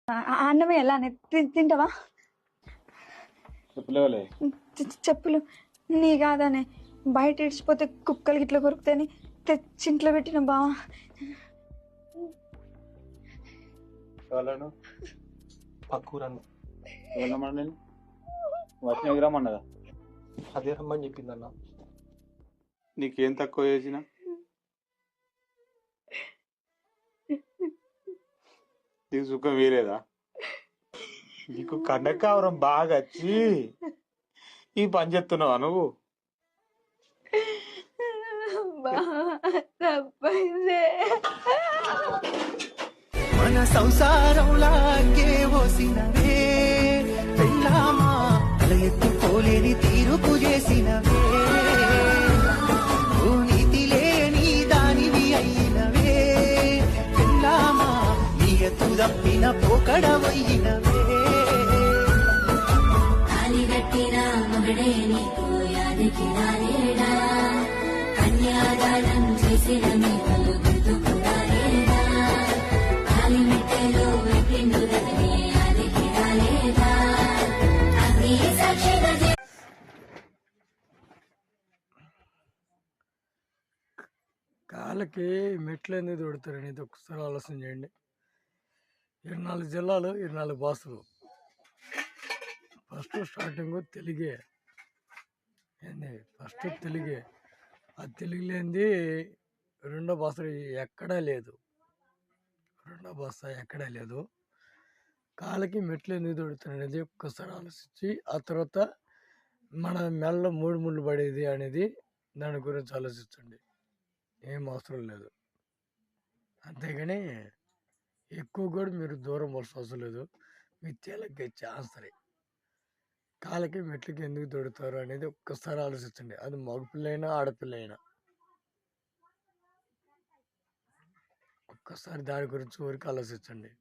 అన్నమే ఎలా తింటావా? చెప్పులు నీ కాదనే బయట ఇడిచిపోతే కుక్కలు గిట్ల కొరుకుతాయని తెచ్చింట్లో పెట్టిన బావా. పక్కూరను రమ్మన్నదా? అదే రమ్మని చెప్పిందన్న. నీకేం తక్కువ చేసిన? నీకు సుఖం వేరేదా? నీకు కనకావరం బాగా వచ్చి ఈ పని చేస్తున్నావా నువ్వు? మన సంసారంలాగే ఓసినవే పెళ్ళామా తల ఎత్తుకోలేని తీరుపు చేసినవే నీతి లేని దానివి అయినవే పెళ్ళామా నీ ఎత్తు తప్పిన పోకడవయ్యినవే కన్యాదానం చేసిన కాళ్ళకి మెట్లు ఎందుకు తోడతారు అనేది ఒకసారి ఆలోచన చేయండి. 24 జిల్లాలు 24 భాషలు. ఫస్ట్ స్టార్టింగ్ తెలుగే ఏంది, ఫస్ట్ తెలుగే. ఆ తెలుగు లేనిది రెండో భాష ఎక్కడా లేదు, రెండో భాష ఎక్కడా లేదు. కాళ్ళకి మెట్లు ఎందుకు తోడుతారు అనేది ఒక్కసారి ఆలోచించి ఆ తర్వాత మన మెల్ల 3 ముళ్ళు పడేది అనేది దాని గురించి ఆలోచించండి. ఏం అవసరం లేదు. అంతేగాని ఎక్కువ కూడా మీరు దూరం వలసిన అవసరం లేదు. మీ తేలిగ్గా ఛాన్స్ సరే. కాళ్ళకి మెట్లకి ఎందుకు తోడుతారు అనేది ఒక్కసారి ఆలోచించండి. అది మగపిల్ల అయినా ఆడపిల్ల అయినా ఒక్కసారి దాని గురించి ఊరికి ఆలోచించండి.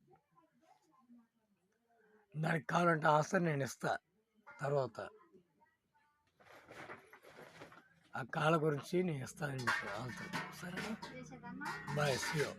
దానికి కావాలంటే ఆన్సర్ నేను ఇస్తా తర్వాత. ఆ కాళ్ళ గురించి నేను ఇస్తాను ఆన్సర్. సరేనా? Bye, see you.